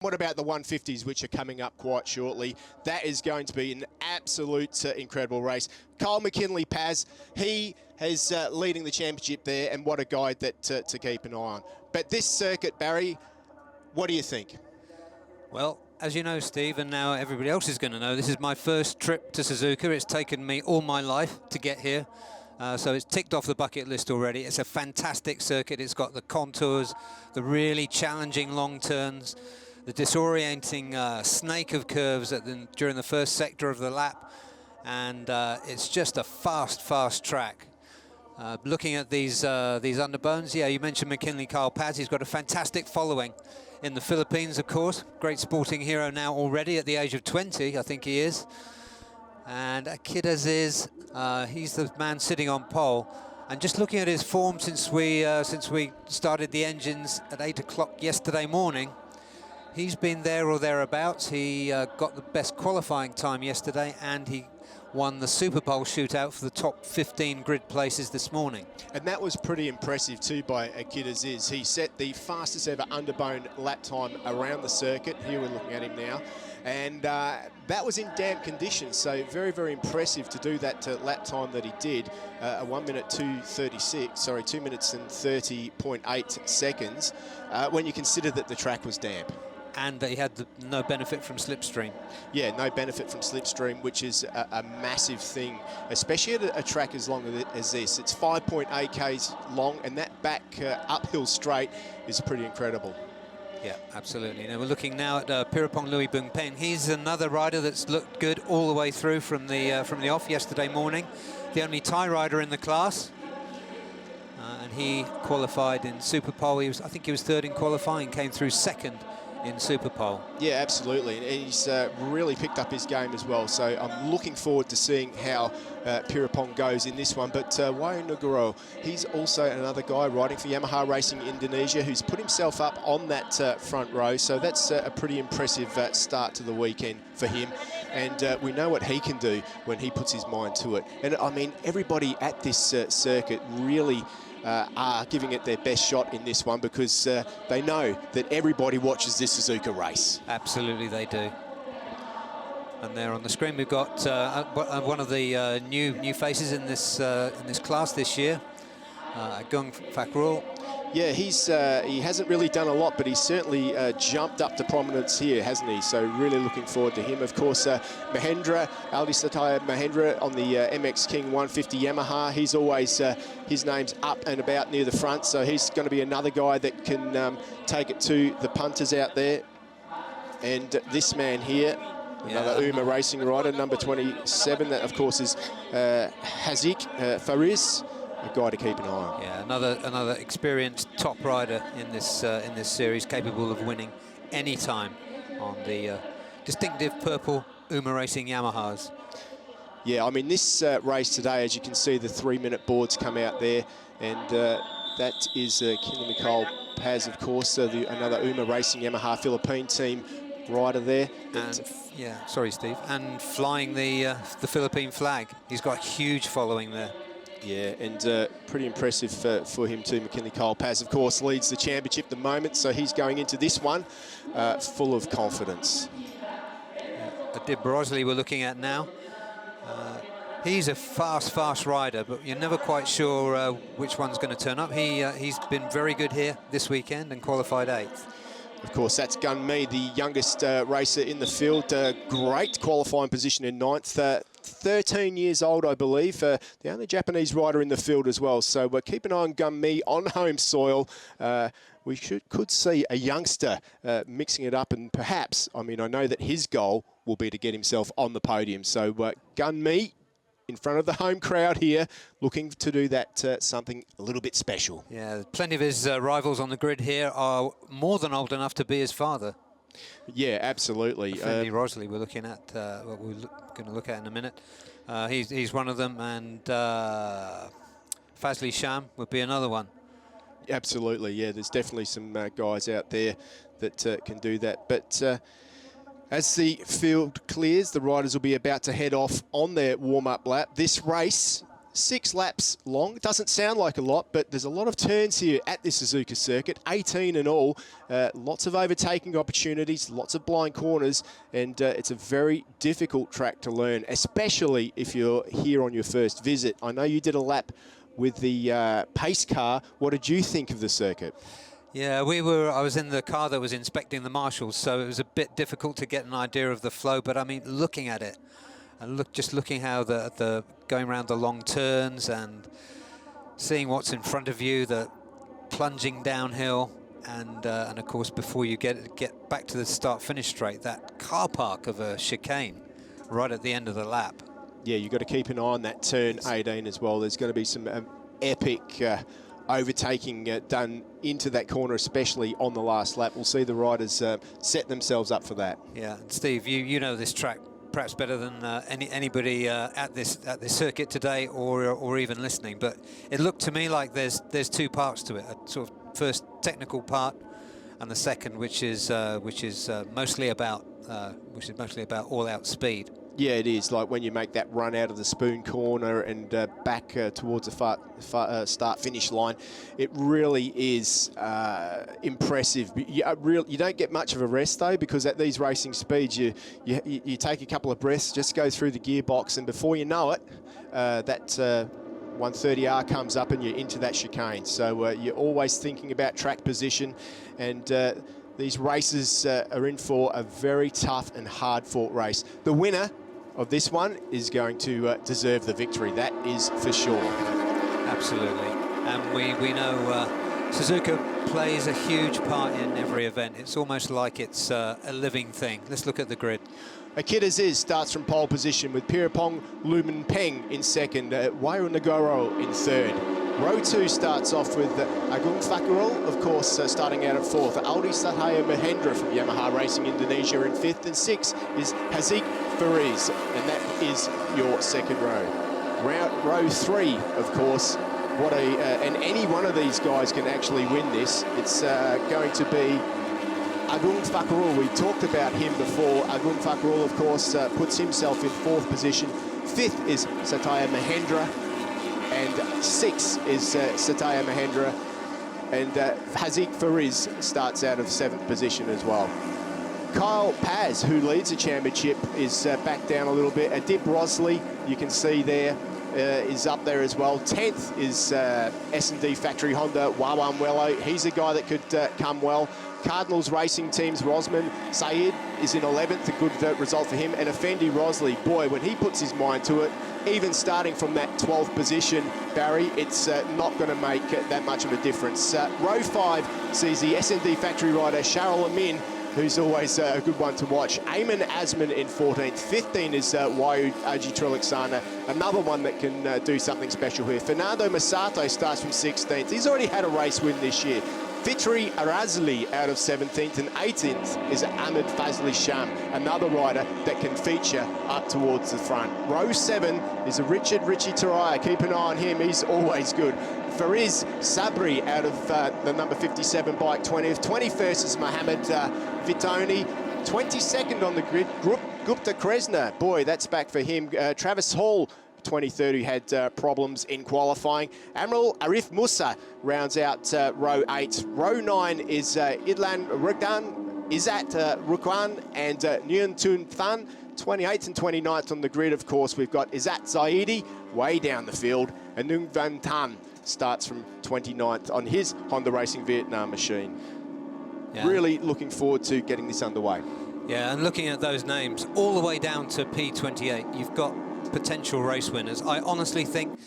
What about the 150s, which are coming up quite shortly? That is going to be an absolute incredible race. Kyle McKinley, Paz, he is leading the championship there, and what a guide that to keep an eye on. But this circuit, Barry, what do you think? Well, as you know, Steve, and now everybody else is going to know, this is my first trip to Suzuka. It's taken me all my life to get here. So it's ticked off the bucket list already. It's a fantastic circuit. It's got the contours, the really challenging long turns, the disorienting snake of curves during the first sector of the lap, and it's just a fast track. Looking at these underbones, yeah, you mentioned McKinley Kyle Paz. He's got a fantastic following in the Philippines, of course. Great sporting hero now already at the age of 20, I think he is. And Kid Aziz, he's the man sitting on pole. And just looking at his form since we started the engines at 8 o'clock yesterday morning, he's been there or thereabouts. He got the best qualifying time yesterday, and he won the Super Bowl shootout for the top 15 grid places this morning. And that was pretty impressive too by Kid Aziz. He set the fastest ever underbone lap time around the circuit. Here we're looking at him now. And that was in damp conditions, so very, very impressive to do that lap time that he did. A 1 minute 2:36, sorry, 2 minutes and 30.8 seconds, when you consider that the track was damp. And that he had no benefit from slipstream. Yeah, no benefit from slipstream, which is a massive thing, especially at a track as long as this. It's 5.8 Ks long, and that back uphill straight is pretty incredible. Yeah, absolutely. Now we're looking now at Pirapong Louis Bung Peng. He's another rider that's looked good all the way through from the off yesterday morning. The only Thai rider in the class. And he qualified in Super Pole. I think he was third in qualifying, came through second in Super Pole. Yeah, absolutely. And he's really picked up his game as well. So I'm looking forward to seeing how Pirapong goes in this one. But Wayu Nuguro, he's also another guy riding for Yamaha Racing Indonesia who's put himself up on that front row. So that's a pretty impressive start to the weekend for him. And we know what he can do when he puts his mind to it. And I mean, everybody at this circuit really are giving it their best shot in this one, because they know that everybody watches this Suzuka race. Absolutely they do. And there on the screen we've got one of the new faces in this class this year, Gung Fakrul. Yeah, he hasn't really done a lot, but he's certainly jumped up to prominence here, hasn't he? So really looking forward to him. Of course, Mahendra, Aldi Satya Mahendra on the MX King 150 Yamaha. He's always, his name's up and about near the front, so he's going to be another guy that can take it to the punters out there. And this man here, another Uma Racing rider, number 27, that of course is Hazik Fariz. A guy to keep an eye on. Yeah, another experienced top rider in this series, capable of winning any time on the distinctive purple Uma Racing Yamahas. Yeah, I mean this race today, as you can see, the 3-minute boards come out there, and that is Kinley Nicole Paz, of course, another Uma Racing Yamaha Philippine team rider there. And yeah, sorry, Steve, and flying the Philippine flag. He's got a huge following there. Yeah, and pretty impressive for him too. McKinley Cole Paz, of course, leads the championship at the moment, so he's going into this one full of confidence. Adib Brosley we're looking at now. He's a fast rider, but you're never quite sure which one's going to turn up. He's been very good here this weekend and qualified 8th. Of course, that's Gun Mi, the youngest racer in the field. Great qualifying position in 9th. 13 years old, I believe. The only Japanese rider in the field as well. So keep an eye on Gun Mi on home soil. We could see a youngster mixing it up, and perhaps, I mean, I know that his goal will be to get himself on the podium. So Gun Mi in front of the home crowd here, looking to do that something a little bit special. Yeah, plenty of his rivals on the grid here are more than old enough to be his father. Yeah, absolutely. Fendi Rosley we're looking at, what we're going to look at in a minute. He's one of them, and Fazli Sham would be another one. Absolutely, yeah, there's definitely some guys out there that can do that. But as the field clears, the riders will be about to head off on their warm-up lap. This race 6 laps long. It doesn't sound like a lot, but there's a lot of turns here at the Suzuka circuit, 18 in all. Lots of overtaking opportunities, lots of blind corners, and it's a very difficult track to learn, especially if you're here on your first visit. I know you did a lap with the pace car. What did you think of the circuit? Yeah, I was in the car that was inspecting the marshals, so it was a bit difficult to get an idea of the flow, but I mean, looking at it, and just looking how the going around the long turns and seeing what's in front of you, the plunging downhill, and of course before you get back to the start-finish straight, that car park of a chicane right at the end of the lap. Yeah, you've got to keep an eye on that turn 18 as well. There's going to be some epic overtaking done into that corner, especially on the last lap. We'll see the riders set themselves up for that. Yeah, and Steve, you know this track perhaps better than anybody at this circuit today, or even listening. But it looked to me like there's 2 parts to it: a sort of first technical part, and the second, which is mostly about all-out speed. Yeah, it is. Like when you make that run out of the spoon corner and back towards the start-finish line, it really is impressive. You don't get much of a rest though, because at these racing speeds, you take a couple of breaths, just go through the gearbox, and before you know it, that 130R comes up and you're into that chicane. So you're always thinking about track position, and these races are in for a very tough and hard-fought race. The winner of this one is going to deserve the victory, that is for sure. Absolutely, and we know Suzuka plays a huge part in every event. It's almost like it's a living thing. Let's look at the grid. Akira Aziz starts from pole position with Pirapong Lumen Peng in second, Wayu Nagoro in third. Row 2 starts off with Agung Fakirul, of course, starting out at 4th. Aldi Satya Mahendra from Yamaha Racing Indonesia in 5th, and 6th is Haziq Fariz, and that is your second row. Row 3, of course, and any one of these guys can actually win this. It's going to be Agung Fakirul. We talked about him before. Agung Fakirul, of course, puts himself in 4th position. 5th is Satya Mahendra, and 6th is Satya Mahendra, and Haziq Fariz starts out of 7th position as well. Kyle Paz, who leads the championship, is back down a little bit. Adib Rosley, you can see there, is up there as well. 10th is S&D Factory Honda, Wawan Wello. He's a guy that could come well. Cardinals Racing Team's Rosman Said is in 11th, a good result for him. And Effendi Rosley, boy, when he puts his mind to it, even starting from that 12th position, Barry, it's not going to make that much of a difference. Row 5 sees the S&D Factory rider Cheryl Amin, who's always a good one to watch. Ayman Azman in 14th. 15 is Wayu Aji Trilaksana, another one that can do something special here. Fernando Masato starts from 16th. He's already had a race win this year. Fitri Arazli out of 17th, and 18th is Ahmed Fazli Sham, another rider that can feature up towards the front. Row 7 is a Richie Taraya. Keep an eye on him, he's always good. Fariz Sabri out of the number 57 bike, 20th. 21st is Mohamed Vitoni. 22nd on the grid, Gupta Kresna. Boy, that's back for him. Travis Hall, 23rd, who had problems in qualifying. Amrul Arif Musa rounds out row 8. Row 9 is Idlan Rukdan, Izzat Rukwan, and Nguyen Tun Than. 28th and 29th on the grid, of course, we've got Izzat Zaidi way down the field, and Nguyen Van Tan starts from 29th on his Honda Racing Vietnam machine. Yeah. Really looking forward to getting this underway. Yeah, and looking at those names, all the way down to P28, you've got potential race winners. I honestly think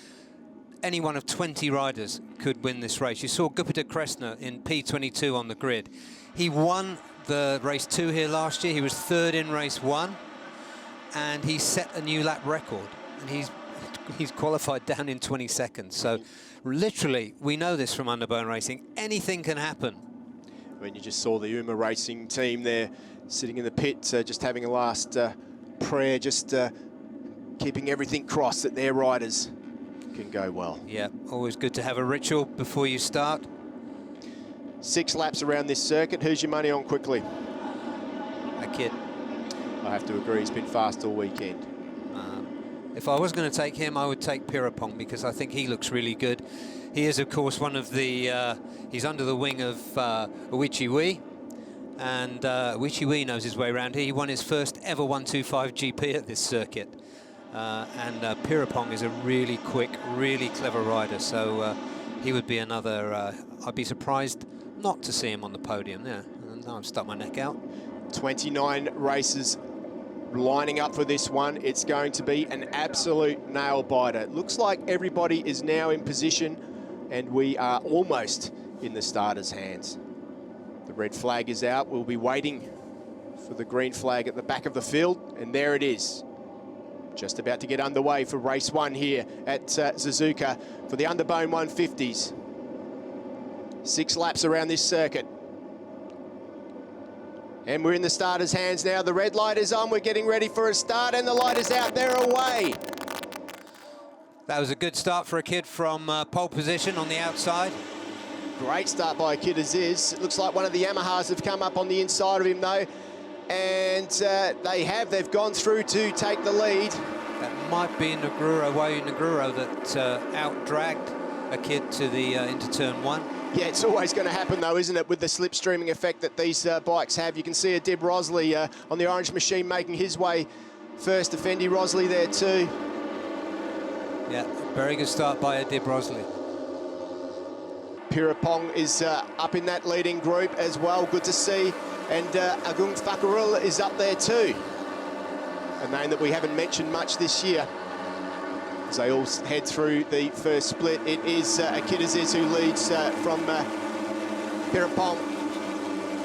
any one of 20 riders could win this race. You saw Gupita Kresna in P22 on the grid. He won the race 2 here last year. He was 3rd in race 1, and he set a new lap record, and he's qualified down in 20 seconds. So literally, we know this from Underbone Racing, anything can happen. When you just saw the UMA Racing team there sitting in the pit, just having a last prayer, just keeping everything crossed that their riders can go well. Yeah, always good to have a ritual before you start. 6 laps around this circuit. Who's your money on quickly? A kid. I have to agree, he's been fast all weekend. If I was going to take him, I would take Pierrepont, because I think he looks really good. He is, of course, one of the... he's under the wing of Uichiwi, and Uichiwi knows his way around here. He won his first ever 125 GP at this circuit. And Pierrepont is a really quick, really clever rider, so he would be another... I'd be surprised not to see him on the podium. Yeah, now I've stuck my neck out. 29 races lining up for this one. It's going to be an absolute nail-biter. It looks like everybody is now in position, and we are almost in the starters' hands. The red flag is out. We'll be waiting for the green flag at the back of the field, and there it is. Just about to get underway for race one here at Suzuka for the Underbone 150s. 6 laps around this circuit. And we're in the starters' hands now. The red light is on. We're getting ready for a start, and the light is out. They're away. That was a good start for a kid from pole position on the outside. Great start by a kid as is. It looks like one of the Yamahas have come up on the inside of him, though. And they've gone through to take the lead. That might be Wayu Neguro that out-dragged a kid to the into turn 1. Yeah, it's always going to happen, though, isn't it, with the slipstreaming effect that these bikes have. You can see Adib Rosley on the orange machine making his way first. Effendi Rosley there too. Yeah, very good start by Adib Rosley. Pierrepont is up in that leading group as well. Good to see. And Agung Fakarul is up there too. A name that we haven't mentioned much this year. As they all head through the first split, it is Akid Aziz who leads from Pierrepont.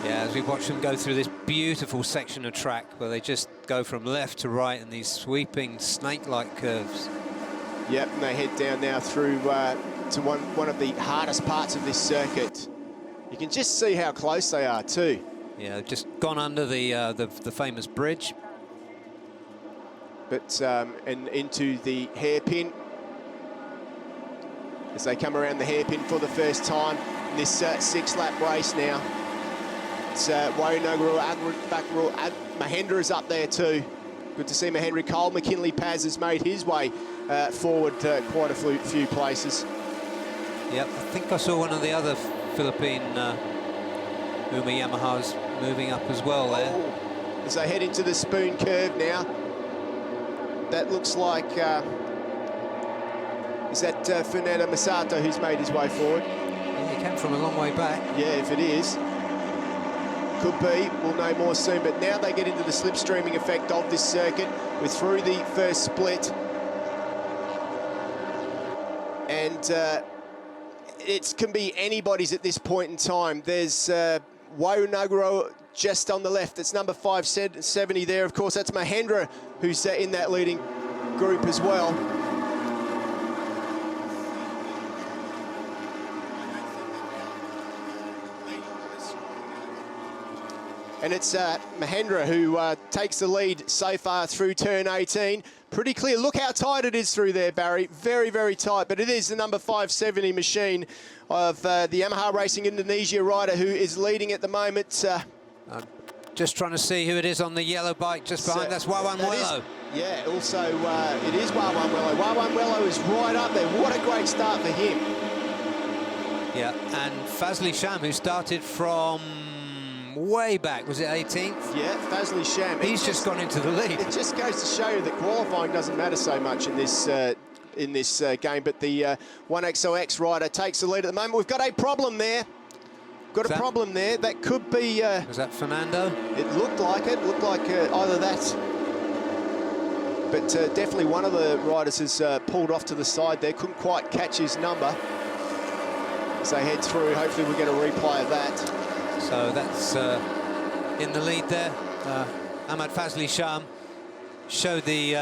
Yeah, as we watch them go through this beautiful section of track where they just go from left to right in these sweeping snake-like curves. Yep, and they head down now through to one of the hardest parts of this circuit. You can just see how close they are too. Yeah, just gone under the famous bridge. But and into the hairpin as they come around the hairpin for the first time in this 6-lap race now. It's Wayu Neguro, Mahendra is up there too. Good to see Mahendra. Cole McKinley Paz has made his way forward quite a few places. Yep, I think I saw one of the other Philippine Uma Yamahas moving up as well there. Oh, as they head into the spoon curve now. That looks like, is that Fernando Masato who's made his way forward? Yeah, he came from a long way back. Yeah, if it is. Could be, we'll know more soon. But now they get into the slipstreaming effect of this circuit. We're through the first split. And it can be anybody's at this point in time. There's Wayu Neguro just on the left. It's number 570 there. Of course, that's Mahendra who's in that leading group as well. And it's Mahendra who takes the lead so far through turn 18. Pretty clear. Look how tight it is through there, Barry. Very, very tight. But it is the number 570 machine of the Yamaha Racing Indonesia rider who is leading at the moment. I'm just trying to see who it is on the yellow bike just behind. That's Wawan Wello. Yeah, also it is Wawan Wello. Wawan Wello is right up there. What a great start for him. Yeah, and Fazli Sham, who started from way back, was it 18th? Yeah, Fazli Sham. He's just gone into the lead. It just goes to show you that qualifying doesn't matter so much in this game, but the 1XOX rider takes the lead at the moment. We've got a problem there. Got a problem there. That could be... was that Fernando? It looked like it. Looked like either that... But definitely one of the riders has pulled off to the side there. Couldn't quite catch his number. As they head through, hopefully we'll get a replay of that. So that's in the lead there. Ahmad Fazli Sham showed the...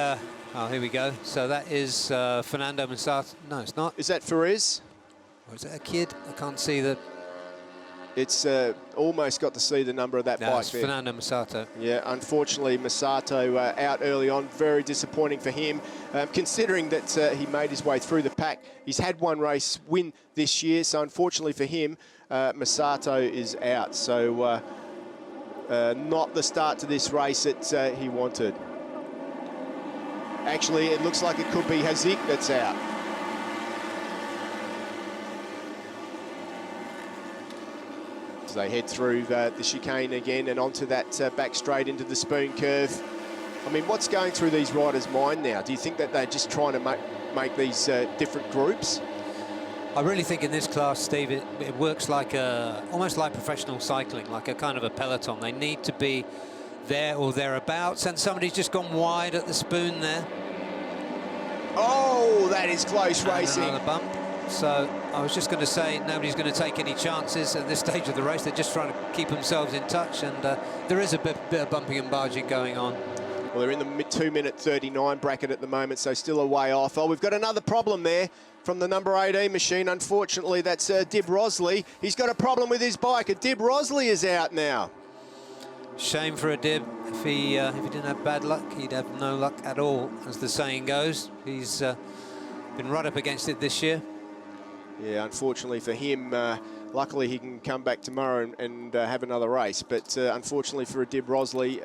oh, here we go. So that is Fernando Masato. No, it's not. Is that Fariz? Or is that a kid? I can't see the... It's almost got to see the number of that bike it's there. Fernando Masato. Yeah, unfortunately, Masato out early on. Very disappointing for him, considering that he made his way through the pack. He's had one race win this year, so unfortunately for him, Masato is out. So not the start to this race that he wanted. Actually, it looks like it could be Hazik that's out. As they head through the chicane again and onto that back straight into the spoon curve. I mean, what's going through these riders' mind now? Do you think that they're just trying to make these different groups? I really think in this class, Steve, it works like almost like professional cycling, like a kind of a peloton. They need to be there or thereabouts, and somebody's just gone wide at the spoon there. Oh, that is close racing. Another bump. So I was just going to say nobody's going to take any chances at this stage of the race. They're just trying to keep themselves in touch, and there is a bit of bumping and barging going on. Well, they're in the 2-minute 39 bracket at the moment, so still a way off. Oh, we've got another problem there from the number 18 machine. Unfortunately, that's Dib Rosley. He's got a problem with his bike. Dib Rosley is out now. Shame for a Dib. If he didn't have bad luck, he'd have no luck at all, as the saying goes. He's been right up against it this year. Yeah, unfortunately for him, luckily he can come back tomorrow and have another race. But unfortunately for a Dib Rosley,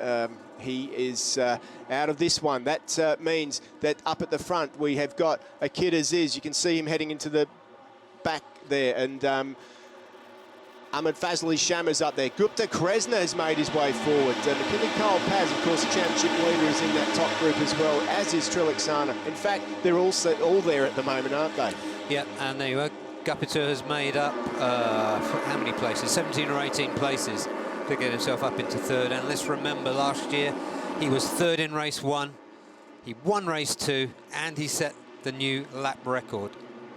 he is out of this one. That means that up at the front we have got a Kid Aziz. You can see him heading into the back there, and Ahmed Fazli Shammers up there. Gupta Kresna has made his way forward. McKinley Cole Paz, of course, the championship leader, is in that top group as well, as is Triliksana. In fact, they're also all there at the moment, aren't they? Yeah, and there you go. Gupta has made up, how many places? 17 or 18 places to get himself up into third. And let's remember, last year, he was third in race 1. He won race 2, and he set the new lap record.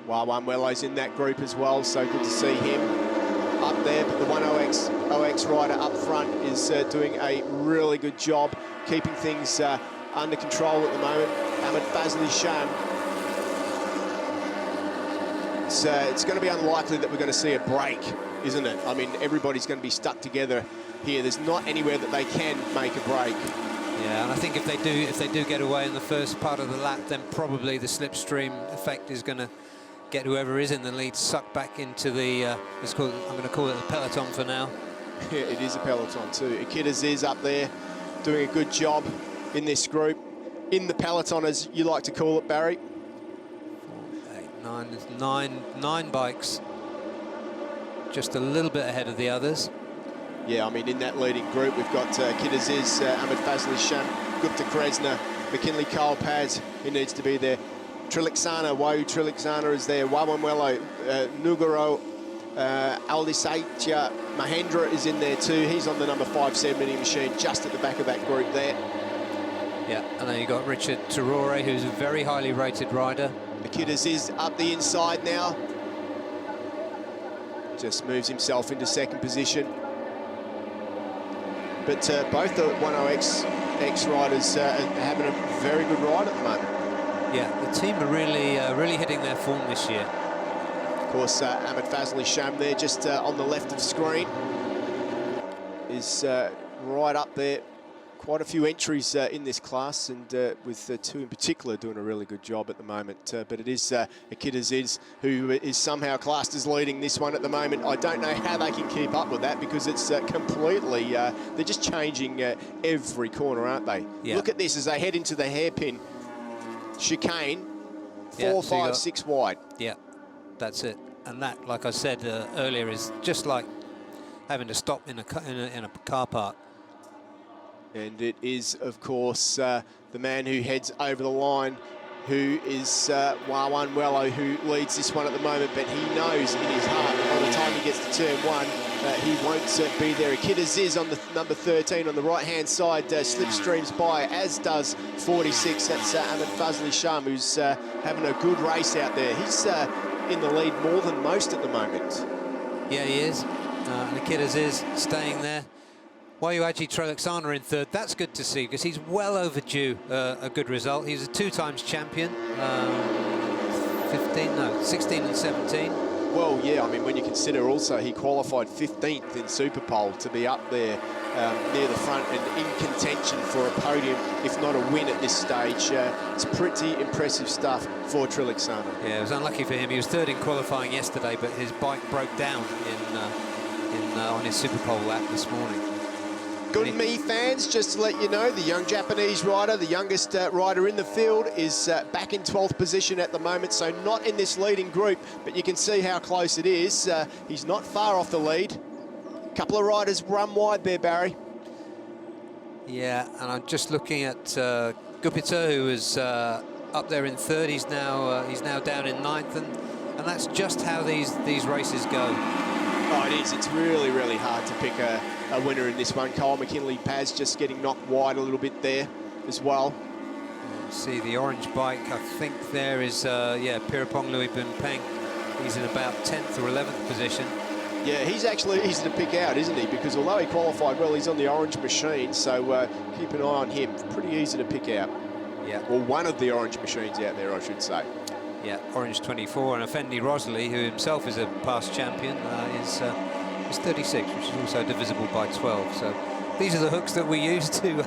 Wawan Wello's in that group as well, so good to see him up there. But the 10X rider up front is doing a really good job keeping things under control at the moment. Ahmed Fazli Sham. It's going to be unlikely that we're going to see a break, isn't it? I mean, everybody's going to be stuck together here. There's not anywhere that they can make a break. Yeah, and I think if they do get away in the first part of the lap, then probably the slipstream effect is going to get whoever is in the lead sucked back into the, I'm going to call it the peloton for now. Yeah, it is a peloton too. Akid Aziz up there doing a good job in this group. In the peloton, as you like to call it, Barry. 4, 8, 9, there's nine bikes. Just a little bit ahead of the others. Yeah, I mean, in that leading group, we've got Akid Aziz, Ahmed Fazli Sham, Gupta Kresna, McKinley Cole Paz, who needs to be there. Triliksana, Wayu Triliksana is there. Wawanwelo, Nugaro, Aldisaitia, Mahendra is in there too. He's on the number 570 machine, just at the back of that group there. Yeah, and then you've got Richard Turore, who's a very highly rated rider. Akid Aziz up the inside now. Just moves himself into second position. But both the 10X riders are having a very good ride at the moment. Yeah, the team are really hitting their form this year. Of course, Ahmed Fazli Sham there, just on the left of the screen, is right up there. Quite a few entries in this class, and with two in particular doing a really good job at the moment. But it is Akid Aziz who is somehow classed as leading this one at the moment. I don't know how they can keep up with that, because it's completely, they're just changing every corner, aren't they? Yeah. Look at this as they head into the hairpin chicane, 4, 5, 6 wide. Yeah, that's it. And that, like I said earlier, is just like having to stop in a car park. And it is, of course, the man who heads over the line, who is Wawanwelo, who leads this one at the moment, but he knows in his heart that by the time he gets to turn 1, he won't be there. Akid Aziz on the number 13 on the right-hand side slipstreams by, as does 46. That's Ahmed Fazli Sham, who's having a good race out there. He's in the lead more than most at the moment. Yeah, he is. And Akid Aziz staying there. Wayu Triliksana in third. That's good to see, because he's well overdue a good result. He's a 2-times champion, 16 and 17. Well, yeah, I mean, when you consider also he qualified 15th in Superpole to be up there near the front and in contention for a podium, if not a win at this stage. It's pretty impressive stuff for Triliksana. Yeah, it was unlucky for him. He was third in qualifying yesterday, but his bike broke down on his Superpole lap this morning. Gunmi fans, just to let you know, the young Japanese rider, the youngest rider in the field, is back in 12th position at the moment, so not in this leading group, but you can see how close it is. He's not far off the lead. A couple of riders run wide there, Barry. Yeah, and I'm just looking at Gupita, who is up there in third. He's now down in ninth, and that's just how these races go. Oh, it is. It's really, really hard to pick a winner in this one. Kyle McKinley-Paz just getting knocked wide a little bit there as well. See the orange bike, I think there is, yeah, Pirapong Louis Peng. He's in about 10th or 11th position. Yeah, he's actually easy to pick out, isn't he? Because although he qualified well, he's on the orange machine, so keep an eye on him. Pretty easy to pick out. Yeah. Well, one of the orange machines out there, I should say. Yeah, orange 24, and Effendi Rosalie, who himself is a past champion, is 36, which is also divisible by 12. So these are the hooks that we use to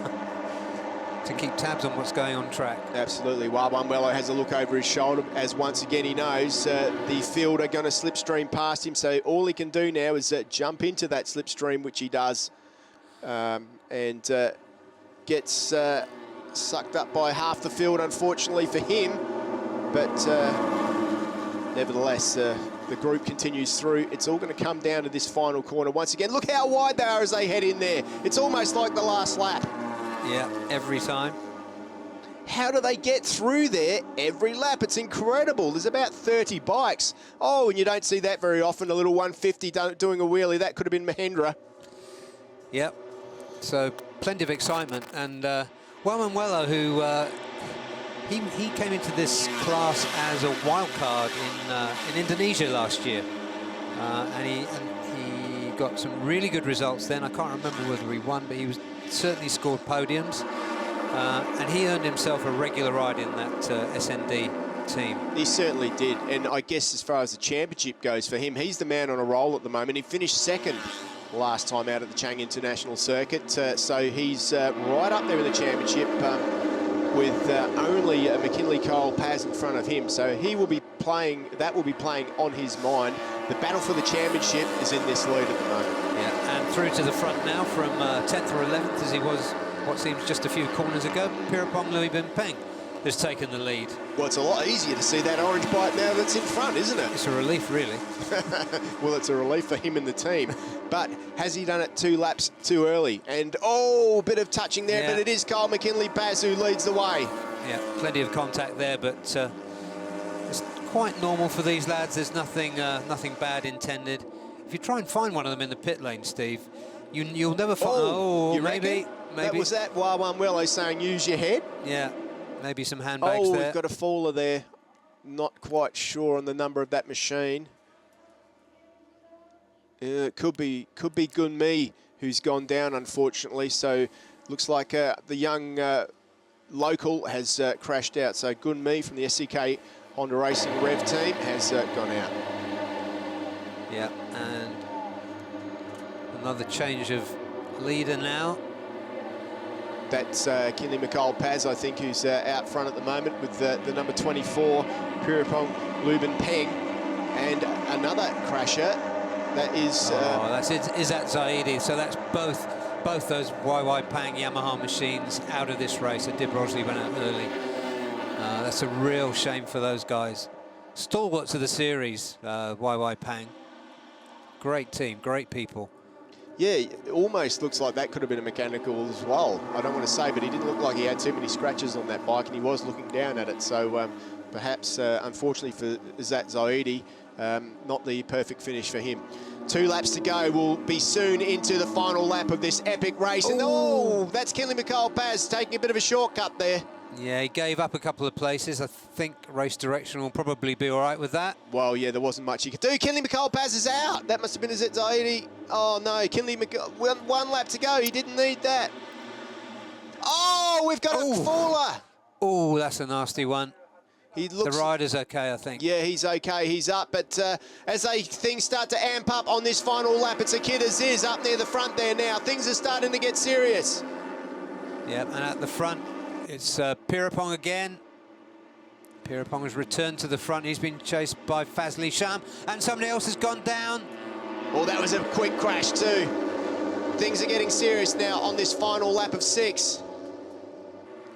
keep tabs on what's going on track. Absolutely. Wawanwelo has a look over his shoulder, as once again he knows the field are going to slipstream past him, so all he can do now is jump into that slipstream, which he does, and gets sucked up by half the field, unfortunately for him. But nevertheless, the group continues through. It's all going to come down to this final corner once again. Look how wide they are as they head in there. It's almost like the last lap. Yeah, every time. How do they get through there every lap? It's incredible. There's about 30 bikes. Oh, and you don't see that very often. A little 150 doing a wheelie. That could have been Mahendra. Yep. So plenty of excitement. And Wawanwelo, who... He came into this class as a wild card in Indonesia last year, and he got some really good results then. I can't remember whether he won, but he certainly scored podiums, and he earned himself a regular ride in that SND team. He certainly did, and I guess as far as the championship goes for him, he's the man on a roll at the moment. He finished second last time out at the Chang International Circuit, so he's right up there in the championship. With only McKinley Cole Paz in front of him, so he will be playing. That will be playing on his mind. The battle for the championship is in this lead at the moment. Yeah, and through to the front now from 10th or 11th, as he was what seems just a few corners ago. Pirapong Louis Peng has taken the lead. Well, it's a lot easier to see that orange bike now that's in front, isn't it? It's a relief, really. Well, it's a relief for him and the team. But has he done it 2 laps too early? And, oh, a bit of touching there, but it is Kyle McKinley-Paz who leads the way. Yeah, plenty of contact there, but it's quite normal for these lads. There's nothing bad intended. If you try and find one of them in the pit lane, Steve, you'll never find... Oh, maybe. That was that Wawanwelo saying use your head? Yeah. Maybe some handbags there. Oh, we've got a faller there. Not quite sure on the number of that machine. It could be Gunmi who's gone down, unfortunately. So looks like the young local has crashed out. So Gunmi from the SCK Honda Racing Rev team has gone out. Yeah, and another change of leader now. That's Kinley McCall Paz, I think, who's out front at the moment with the number 24, Pirapong Louis Peng, and another crasher. That is... that's Izzat Zaidi. So that's both those YY Pang Yamaha machines out of this race. Adib Rosley went out early. That's a real shame for those guys. Stalwarts of the series, YY Pang. Great team, great people. Yeah, it almost looks like that could have been a mechanical as well. I don't want to say, but he didn't look like he had too many scratches on that bike, and he was looking down at it. So perhaps, unfortunately for Izzat Zaidi, not the perfect finish for him. 2 laps to go. We'll be soon into the final lap of this epic race. And that's Kinley McCall Paz taking a bit of a shortcut there. Yeah, he gave up a couple of places. I think Race Direction will probably be all right with that. Well, yeah, there wasn't much he could do. Kinley McCall Paz is out. That must have been Izzat Zaidi. Oh, no, Kinley McCall, 1 lap to go. He didn't need that. Oh, we've got a faller. Oh, that's a nasty one. He looks, the rider's okay, I think. Yeah, he's okay. He's up. But as things start to amp up on this final lap, it's Akita Ziz up near the front there now. Things are starting to get serious. Yeah, and at the front, it's Pirapong again. Pirapong has returned to the front. He's been chased by Fazli Sham, and somebody else has gone down. Oh, that was a quick crash too. Things are getting serious now on this final lap of 6.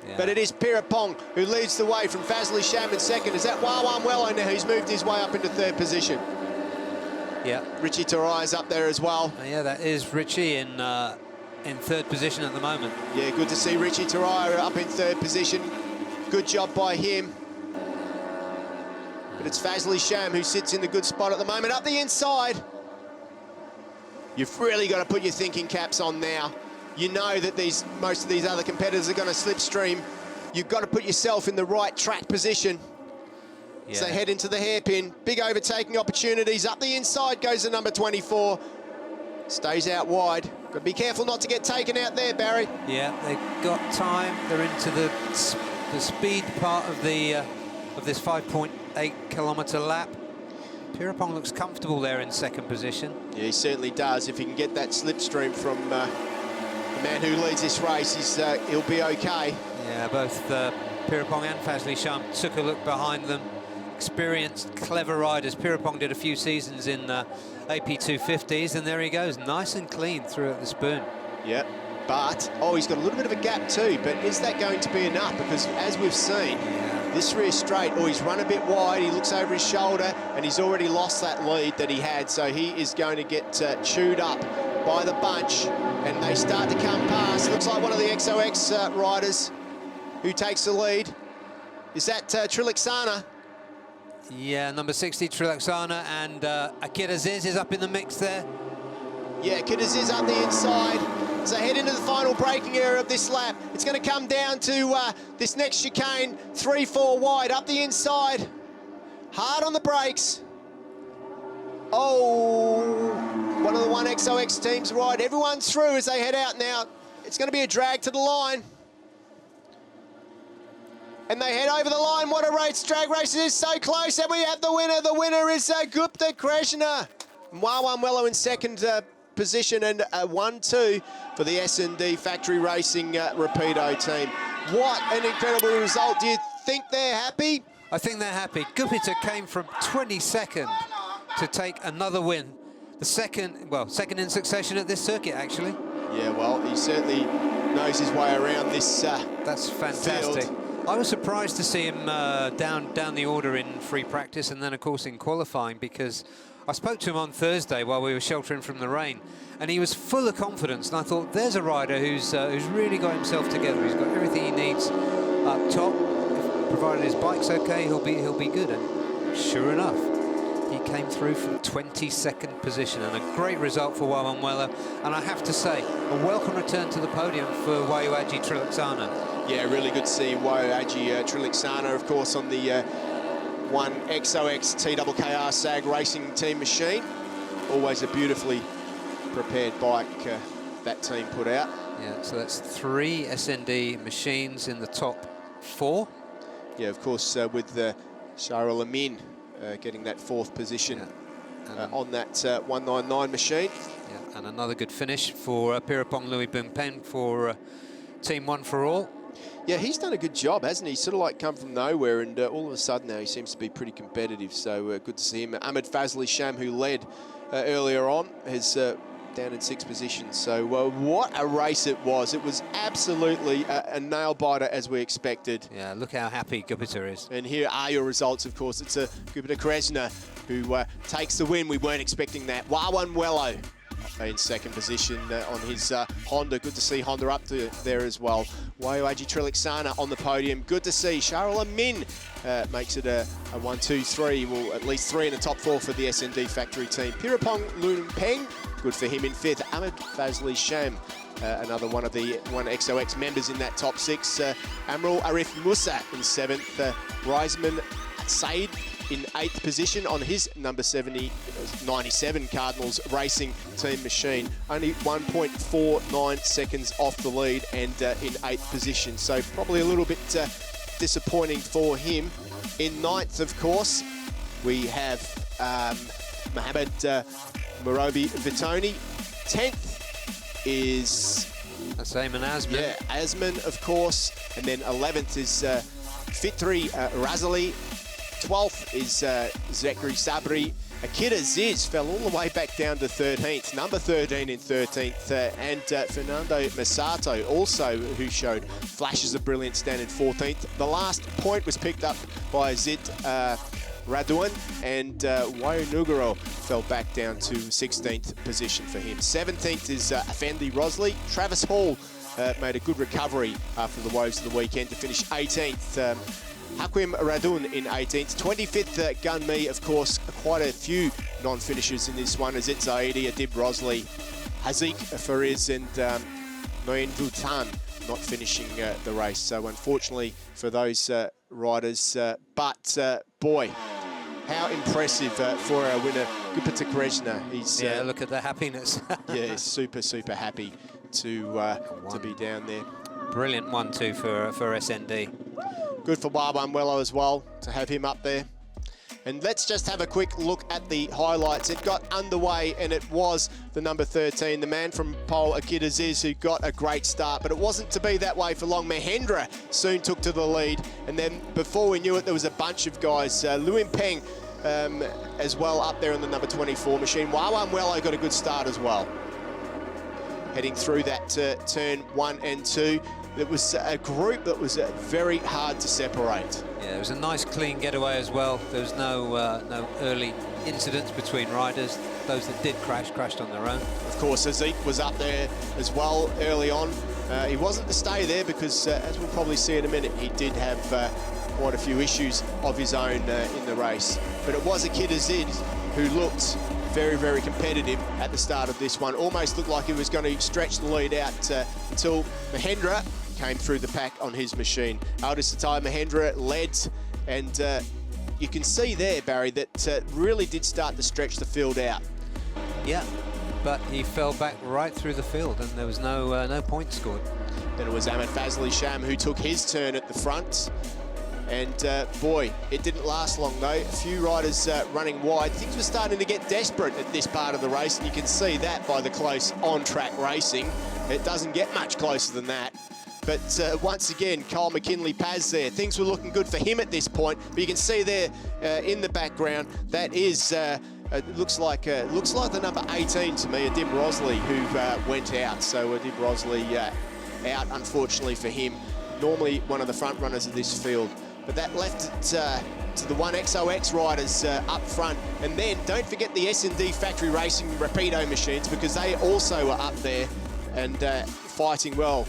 Yeah. But it is Pirapong who leads the way from Fazli Sham in second. Is that Wawan Wello now who's moved his way up into 3rd position? Yeah. Richie Tarai's up there as well. Yeah, that is Richie in 3rd position at the moment. Yeah, good to see Richie Tarai up in 3rd position. Good job by him. But it's Fazli Sham who sits in the good spot at the moment. Up the inside. You've really got to put your thinking caps on now. You know that most of these other competitors are going to slipstream. You've got to put yourself in the right track position. Yeah. So head into the hairpin. Big overtaking opportunities. Up the inside goes the number 24. Stays out wide. Got to be careful not to get taken out there, Barry. Yeah, they've got time. They're into the speed part of this 5.8 kilometre lap. Pirapong looks comfortable there in 2nd position. Yeah, he certainly does. If he can get that slipstream from the man who leads this race, he'll be okay. Yeah, both Pirapong and Fazli Sham took a look behind them. Experienced, clever riders. Pirapong did a few seasons in AP250s, and there he goes, nice and clean through at the spoon. Yeah, but, he's got a little bit of a gap too, but is that going to be enough? Because as we've seen, this rear straight, he's run a bit wide, he looks over his shoulder, and he's already lost that lead that he had, so he is going to get chewed up by the bunch, and they start to come past. Looks like one of the XOX riders who takes the lead. Is that Trilaksana? Yeah, number 60, Trilaksana, and Akira Ziz is up in the mix there. Yeah, Akira Ziz up the inside. So head into the final braking area of this lap. It's going to come down to this next chicane, 3-4 wide, up the inside. Hard on the brakes. One of the 1XOX teams ride. Everyone's through as they head out now. It's going to be a drag to the line. And they head over the line. What a race. Drag race is so close. And we have the winner. The winner is Gupta Krishna. Wawan Wello in 2nd position, and 1-2 for the S&D Factory Racing Rapido team. What an incredible result. Do you think they're happy? I think they're happy. Gupta came from 22nd to take another win. The second in succession at this circuit, actually. Yeah, well, he certainly knows his way around this That's fantastic. field. I was surprised to see him down the order in free practice and then, of course, in qualifying, because I spoke to him on Thursday while we were sheltering from the rain, and he was full of confidence, and I thought, there's a rider who's really got himself together. He's got everything he needs up top. Provided his bike's okay, he'll be good. And sure enough, he came through from 22nd position, and a great result for Wawan Wello. And I have to say, a welcome return to the podium for Wayoaji Trilaksana. Yeah, really good to see Wayoaji Trilaksana, of course, on the 1XOX TWKR SAG Racing Team machine. Always a beautifully prepared bike that team put out. Yeah, so that's 3 SND machines in the top 4. Yeah, of course, with Shahrul Amin getting that 4th position on that 199 machine. Yeah, and another good finish for Pirapong Louis Bungpen for Team One for All. Yeah, he's done a good job, hasn't he? Sort of like come from nowhere, and all of a sudden now he seems to be pretty competitive. So good to see him. Ahmed Fazli Sham, who led earlier on, has down in 6th position. So what a race it was. It was absolutely a nail-biter, as we expected. Yeah, look how happy Gupta is. And here are your results, of course. It's Gupta Krishna who takes the win. We weren't expecting that. Wawan Wello in 2nd position on his Honda. Good to see Honda up there as well. Wayoaji Trilaksana on the podium. Good to see. Shahrul Amin makes it a 1-2-3. Well, at least 3 in the top 4 for the S&D Factory team. Pirapong Lumpeng, good for him in 5th. Ahmed Fazli Sham, another one of the 1XOX members in that top 6. Amrul Arif Musa in 7th. Reisman Said in 8th position on his number 97 Cardinals Racing Team machine. Only 1.49 seconds off the lead and in 8th position. So probably a little bit disappointing for him. In 9th, of course, we have Mohamed Morobi Vitoni. 10th is Asayman Asman. Yeah, Asman, of course. And then 11th is Fitri Razali. 12th is Zekri Sabri. Akira Ziz fell all the way back down to 13th, number 13 in 13th, and Fernando Masato also, who showed flashes of brilliance down in 14th. The last point was picked up by Zit Raduan, and Wayunuguro fell back down to 16th position for him. 17th is Effendi Rosley. Travis Hall made a good recovery after the woes of the weekend to finish 18th. Hakim Radun in 18th. 25th, Gunmi, of course, quite a few non-finishers in this one. Azit Zaidi, Adib Rosley, Hazik Fariz, and Nguyen Vutan not finishing the race. So unfortunately for those riders, but boy, how impressive for our winner, Gupta Krishna. He's yeah, look at the happiness. yeah, super happy to be down there. Brilliant 1-2 for SND. Good for Wawanwelo as well to have him up there. And let's just have a quick look at the highlights. It got underway, and it was the number 13, the man from Pole, Akira Ziz, who got a great start, but it wasn't to be that way for long. Mahendra soon took to the lead, and then before we knew it, there was a bunch of guys. Luin Peng as well up there in the number 24 machine. Wawanwelo got a good start as well. Heading through that turn 1 and 2. It was a group that was very hard to separate. Yeah, it was a nice clean getaway as well. There was no early incidents between riders. Those that did crashed on their own. Of course, Azik was up there as well early on. He wasn't to stay there because, as we'll probably see in a minute, he did have quite a few issues of his own in the race. But it was Akira Ziz who looked very competitive at the start of this one. Almost looked like he was going to stretch the lead out until Mahendra came through the pack on his machine. Aldis Satai Mahendra led, and you can see there, Barry, that really did start to stretch the field out. Yeah, but he fell back right through the field, and there was no points scored. Then it was Ahmed Fazli Sham who took his turn at the front. And boy, it didn't last long though. A few riders running wide. Things were starting to get desperate at this part of the race, and you can see that by the close on-track racing. It doesn't get much closer than that. But once again, Kyle McKinley-Paz there. Things were looking good for him at this point, but you can see there in the background, that is, looks like the number 18 to me, Adib Rosley, who went out. So Adib Rosley out, unfortunately for him. Normally one of the front runners of this field. But that left it to the 1XOX riders up front. And then don't forget the S&D Factory Racing Rapido machines, because they also were up there and fighting well.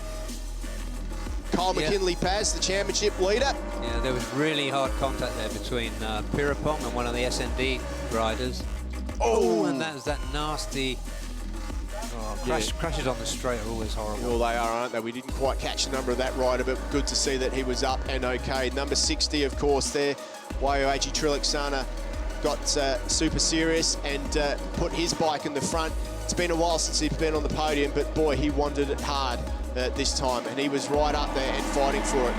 Kyle McKinley-Paz, the championship leader. Yeah, there was really hard contact there between Pirapong and one of the SND riders. Oh, and that was that nasty... crashes on the straight are always horrible. Well, they are, aren't they? We didn't quite catch the number of that rider, but good to see that he was up and okay. Number 60, of course, there, Waioaji Trilaksana got super serious and put his bike in the front. It's been a while since he's been on the podium, but boy, he wanted it hard this time, and he was right up there and fighting for it.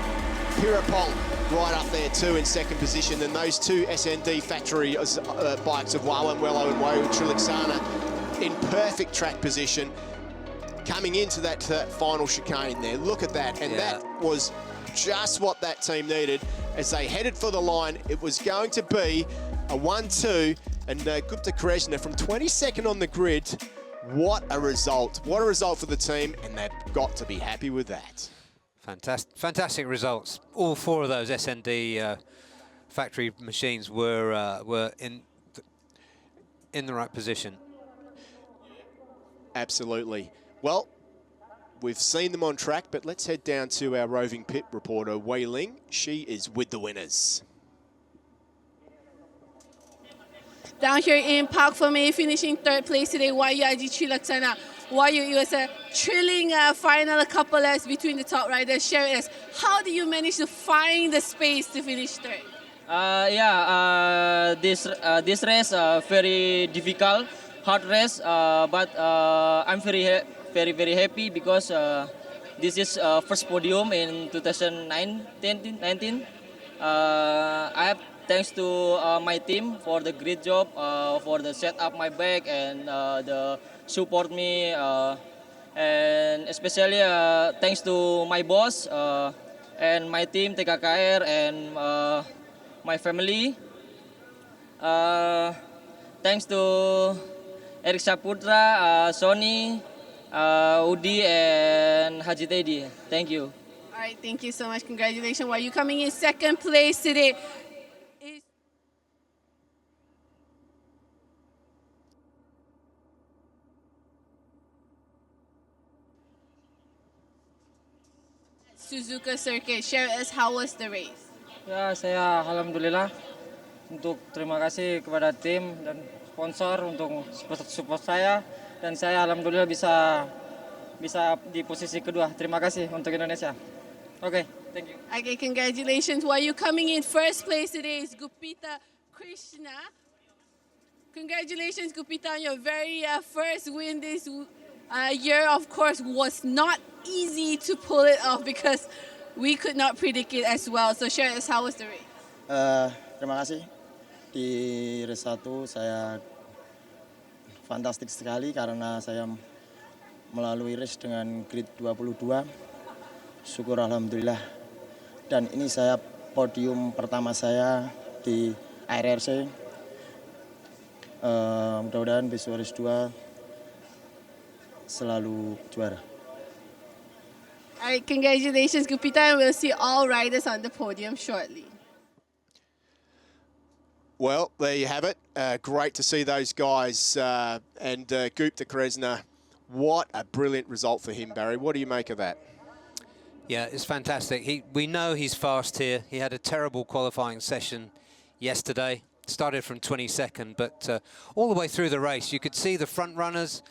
Pirapong right up there too in second position, and those two SND factory bikes of Wawanwelo and Waioaji Trilaksana in perfect track position coming into that final chicane there. Look at that, and that was just what that team needed as they headed for the line. It was going to be a 1-2, and Gupta Krishna from 22nd on the grid. What a result. What a result for the team, and they've got to be happy with that. Fantastic results. All four of those SND factory machines were in the right position. Absolutely. Well, we've seen them on track, but let's head down to our roving pit reporter, Wei Ling. She is with the winners. Down here in Park Ferme, finishing third place today, Waioaji Trilaksana. Wayu, it was a thrilling final couple laps between the top riders. Share with us, how do you manage to find the space to finish third? This race very difficult, hard race, but I'm very happy because this is first podium in 2019. I have thanks to my team for the great job, for the set up my bike and the support me, and especially thanks to my boss and my team TKKR and my family. thanks to Eric Saputra, Sony, Udi, and Haji Teddy. Thank you. All right, thank you so much. Congratulations. While you coming in second place today is Suzuka Circuit. Share with us, how was the race? Ya, saya alhamdulillah untuk terima kasih kepada tim dan sponsor untuk support saya, dan saya alhamdulillah bisa di posisi kedua. Terima kasih untuk Indonesia. Oke, thank you. Okay, congratulations. While you coming in first place today is Gupita Krishna. Congratulations, Gupita, on your very first win this year. Of course, was not easy to pull it off because we could not predict it as well. So share us, how was the race? Terima kasih. Di race 1 saya fantastik sekali karena saya melalui race dengan grid 22. Syukur alhamdulillah. Dan ini saya podium pertama saya di ARRC. Mudah-mudahan besok race 2 selalu juara. All right, congratulations, Gupita, and we'll see all riders on the podium shortly. Well, there you have it. Great to see those guys. And Gupta Krishna, what a brilliant result for him, Barry. What do you make of that? Yeah, it's fantastic. We know he's fast here. He had a terrible qualifying session yesterday. Started from 22nd, but all the way through the race, you could see the front runners.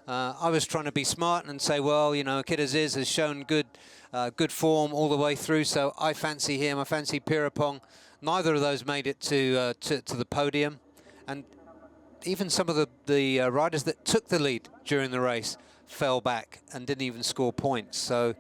I was trying to be smart and say, well, you know, Kid Aziz has shown good form all the way through, so I fancy him. I fancy Pirapong. Neither of those made it to the podium, and even some of the riders that took the lead during the race fell back and didn't even score points. So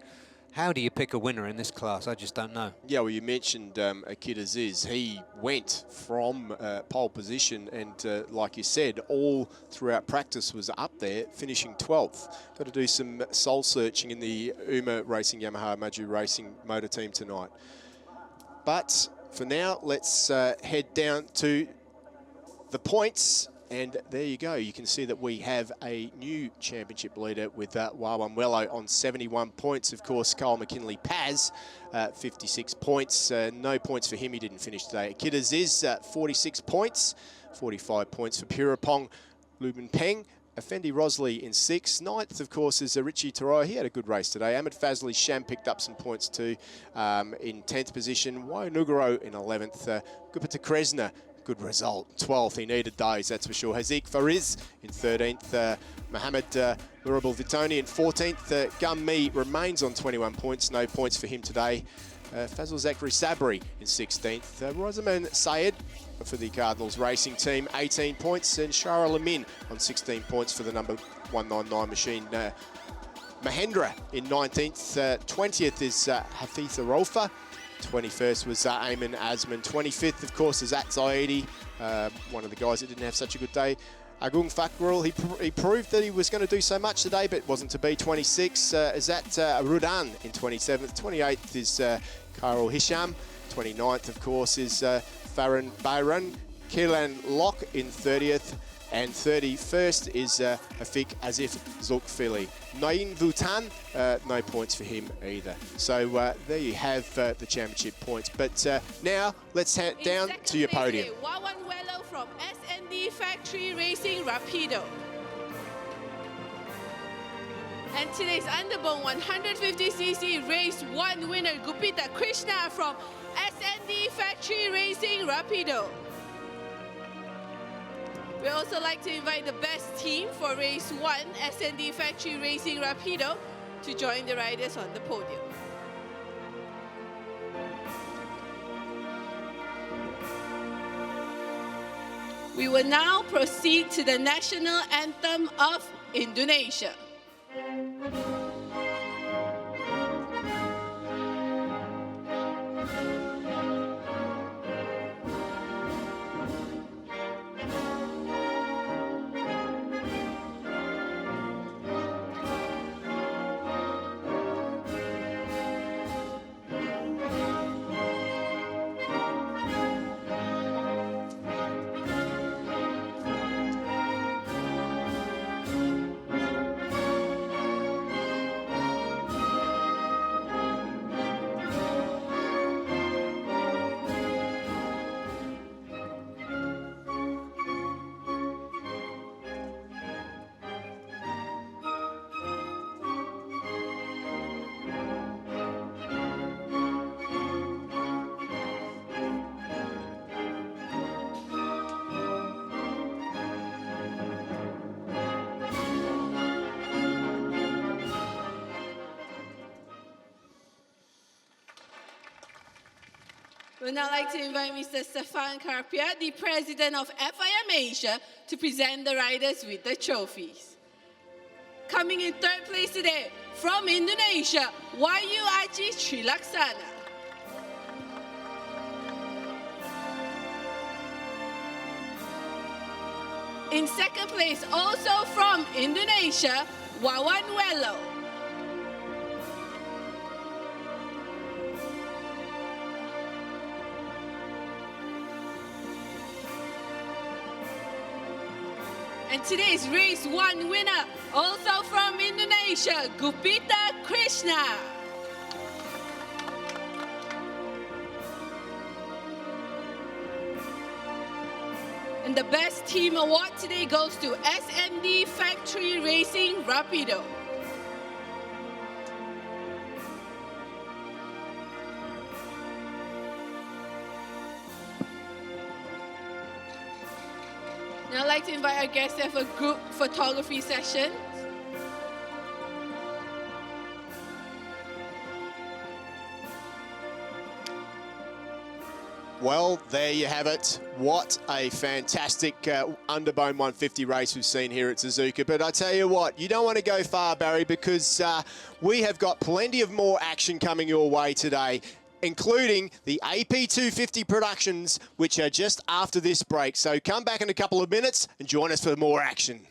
how do you pick a winner in this class? I just don't know. Yeah, well, you mentioned Kid Aziz. He went from pole position and, like you said, all throughout practice was up there, finishing 12th. Got to do some soul searching in the UMA Racing Yamaha Maju Racing motor team tonight. But for now, let's head down to the points. And there you go. You can see that we have a new championship leader with Wawanwelo on 71 points. Of course, Kyle McKinley Paz, 56 points. No points for him. He didn't finish today. Kid Aziz, 46 points. 45 points for Pirapong Lubin Peng. Effendi Rosley in 6th. 9th, of course, is Richie Toroya. He had a good race today. Ahmed Fazli Sham picked up some points too in 10th position. Wainugaro in 11th. Gupita Krishna, good result. 12th, he needed those, that's for sure. Haziq Fariz in 13th. Mohamed Lurabal Vitoni in 14th. Gum Mi remains on 21 points. No points for him today. Fazl Zachary Sabri in 16th. Rosamund Sayed for the Cardinals racing team, 18 points. And Shara Lamin on 16 points for the number 199 machine. Mahendra in 19th. 20th is Hafitha Rolfa. 21st was Ayman Azman. 25th, of course, is At Zaidi, one of the guys that didn't have such a good day. Agung Fakrul, he proved that he was going to do so much today, but wasn't to be. 26 is at Rudan in 27th. 28th is Khairul Hisham. 29th, of course, is Farhan Bayran. Kilan Locke in 30th. And 31st is Afik Azif Zulkfili. Nain Vutan, no points for him either. So there you have the championship points. But now let's head down to your podium. Wawanwelo from SND Factory Racing Rapido. And today's Underbone 150cc race 1 winner, Gupita Krishna from SND Factory Racing Rapido. We also like to invite the best team for race 1, SND Factory Racing Rapido, to join the riders on the podium. We will now proceed to the national anthem of Indonesia. We'd now like to invite Mr. Stefan Carpia, the president of FIM Asia, to present the riders with the trophies. Coming in third place today, from Indonesia, Wahyu Aji Trilaksana. In second place, also from Indonesia, Wawan Welo. And today's race 1 winner, also from Indonesia, Gupita Krishna. And the best team award today goes to SMD Factory Racing Rapido. Now I'd like to invite our guests to have a group photography session. Well, there you have it. What a fantastic Underbone 150 race we've seen here at Suzuka. But I tell you what, you don't want to go far, Barry, because we have got plenty of more action coming your way today, including the AP250 productions, which are just after this break. So come back in a couple of minutes and join us for more action.